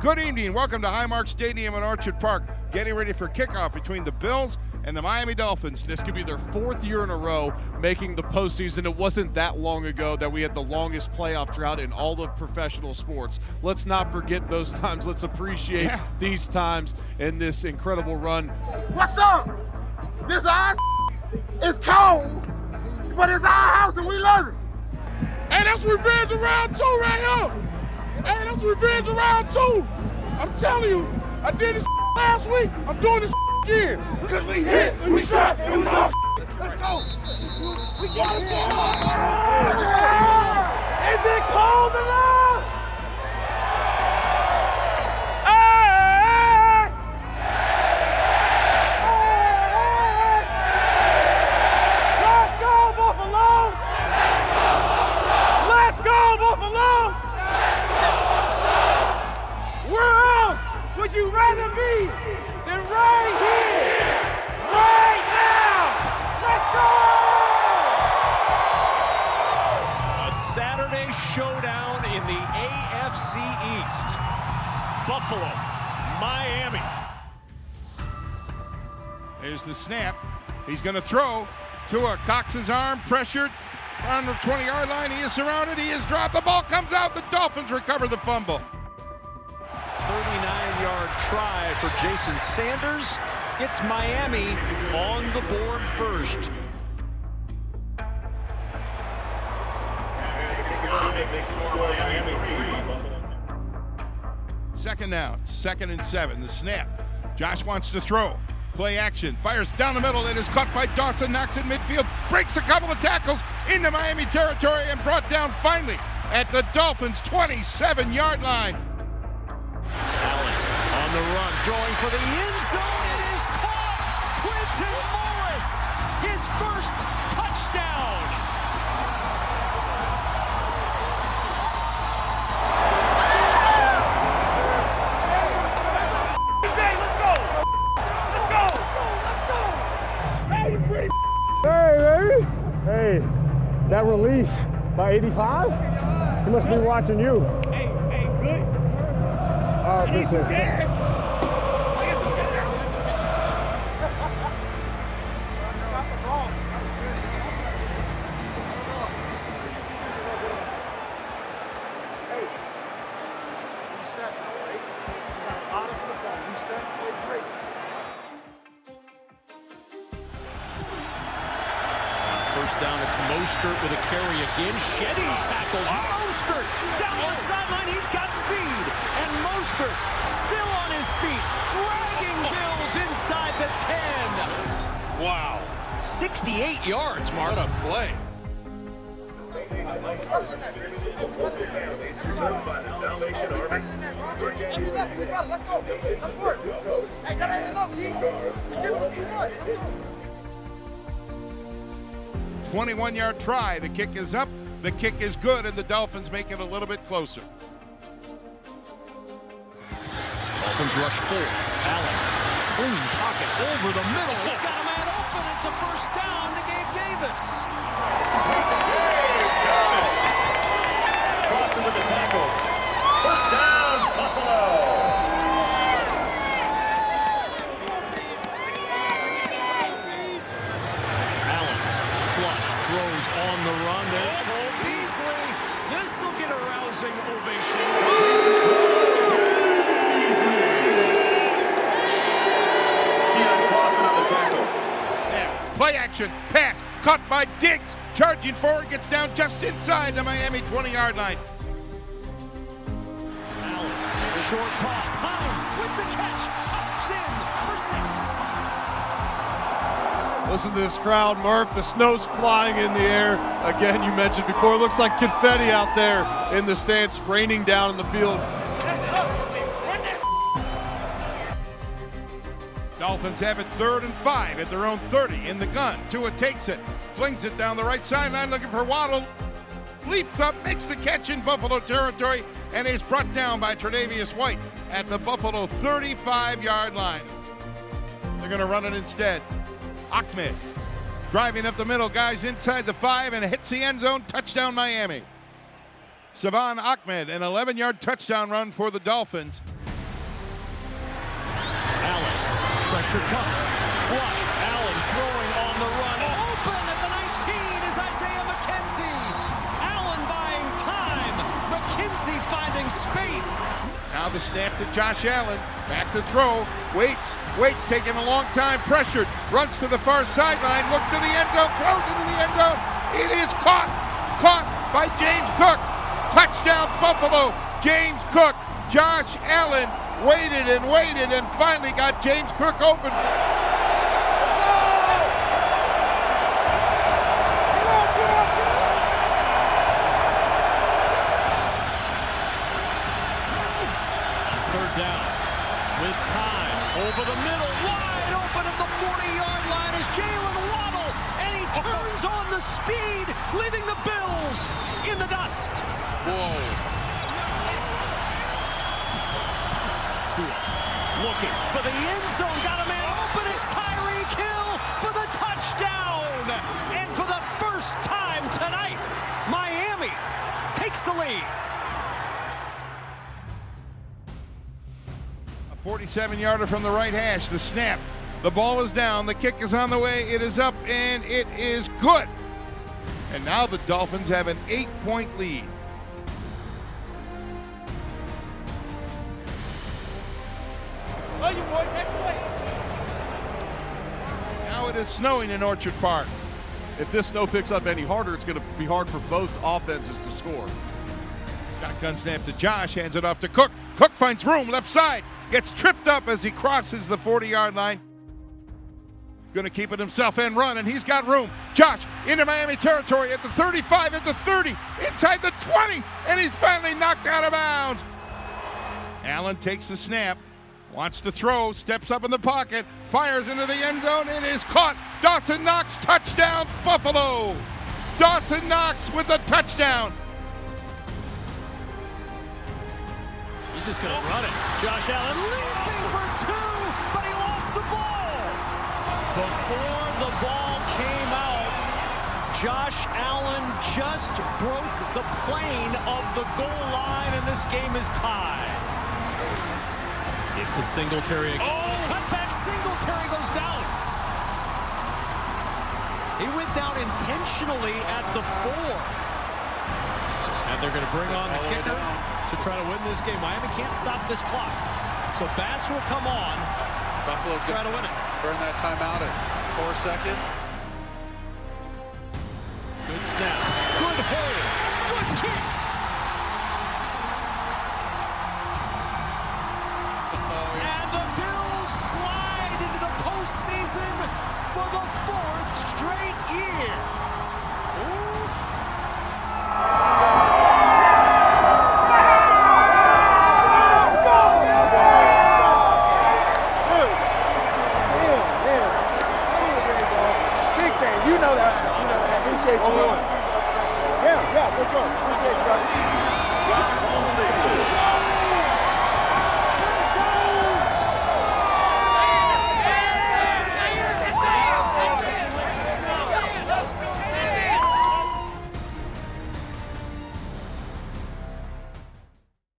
Good evening. Welcome to Highmark Stadium in Orchard Park. Getting ready for kickoff between the Bills and the Miami Dolphins. This could be their fourth year in a row making the postseason. It wasn't that long ago that we had the longest playoff drought in all of professional sports. Let's not forget those times. Let's appreciate these times in this incredible run. What's up? This our it's cold, but it's our house and we love it. Hey, that's revenge around two right here. Hey, that's revenge around two. I'm telling you, I did this last week. I'm doing this again. Because we hit, we shot, and we saw. Let's go. We got it. Is it cold enough? Let's go, Buffalo! Let's go, Buffalo! Where else would you rather be than right here, right now? Let's go! A Saturday showdown in the AFC East. Buffalo, Miami. There's the snap. He's going to throw. Tua cocks his arm, pressured. Around the 20-yard line, he is surrounded. He is dropped. The ball comes out. The Dolphins recover the fumble. 39-yard try for Jason Sanders. Gets Miami on the board first. Second down, 2nd and 7. The snap. Josh wants to throw. Play action. Fires down the middle. It is caught by Dawson. Knocks it midfield. Breaks a couple of tackles into Miami territory and brought down finally at the Dolphins' 27-yard line. Allen on the run, throwing for the end zone. It is caught. Quentin Morris, his first touchdown. Hey, that release by 85? He must be watching you. Hey, good. Oh, good sir. Reset, right? We got a lot of football. Reset, play great. First down, it's Mostert with a carry again. Shedding tackles. Mostert down the sideline. He's got speed. And Mostert still on his feet, dragging Bills inside the 10. Wow. 68 yards, Mark. What a play. Let's go. Let's work. Hey, that ain't enough, G. Give him too much. Let's go. 21-yard try. The kick is up. The kick is good, and the Dolphins make it a little bit closer. Dolphins rush full. Allen, clean pocket over the middle. He's got a man open. It's a first down to Gabe Davis. Crossing with the tackle. First down, Buffalo. Allen, flush, throws on the run. There's Cole Beasley. This will get a rousing ovation. Snap. Play action. Pass. Caught by Diggs. Charging forward. Gets down just inside the Miami 20-yard line. Allen, short toss. Hines with the catch. Hops in for 6. Listen to this crowd, Murph. The snow's flying in the air. Again, you mentioned before, it looks like confetti out there in the stands, raining down in the field. Dolphins have it 3rd and 5 at their own 30 in the gun. Tua takes it, flings it down the right sideline looking for Waddle. Leaps up, makes the catch in Buffalo territory, and is brought down by Tre'Davious White at the Buffalo 35-yard line. They're going to run it instead. Ahmed driving up the middle, guys inside the 5 and hits the end zone. Touchdown Miami. Savon Ahmed, an 11-yard touchdown run for the Dolphins. Pressure comes. Flushed. Allen throwing on the run. Open at the 19 is Isaiah McKenzie. Allen buying time. McKenzie finding space. Now the snap to Josh Allen. Back to throw. Waits, taking a long time. Pressured. Runs to the far sideline. Looks to the end zone. Throws into the end zone. It is caught. Caught by James Cook. Touchdown Buffalo. James Cook. Josh Allen waited and finally got James Cook open. Third down with time over the middle, wide open at the 40-yard line is Jalen Waddle, and he turns on the speed, leaving the Bills in the dust. Whoa. Looking for the end zone, got a man open, it's Tyreek Hill for the touchdown, and for the first time tonight, Miami takes the lead. 47-yarder from the right hash. The snap. The ball is down. The kick is on the way. It is up, and it is good. And now the Dolphins have an 8-point lead. Now it is snowing in Orchard Park. If this snow picks up any harder, it's going to be hard for both offenses to score. Shotgun snap to Josh. Hands it off to Cook. Cook finds room. Left side. Gets tripped up as he crosses the 40-yard line. Going to keep it himself and run, and he's got room. Josh into Miami territory at the 35, at the 30, inside the 20, and he's finally knocked out of bounds. Allen takes the snap, wants to throw, steps up in the pocket, fires into the end zone. It is caught. Dawson Knox, touchdown, Buffalo. Dawson Knox with the touchdown. He's just going to run it. Josh Allen leaping for two, but he lost the ball. Before the ball came out, Josh Allen just broke the plane of the goal line, and this game is tied. Give to Singletary again. Oh, cutback Singletary goes down. He went down intentionally at the 4. And they're going to bring on the kicker to try to win this game. Miami can't stop this clock. So Bass will come on. Buffalo's try to win it. Burn that timeout at 4 seconds. Good snap. Good hold. Good kick. And the Bills slide into the postseason for the 4th straight year. Appreciate you, brother. Yeah, for sure. Appreciate you, brother.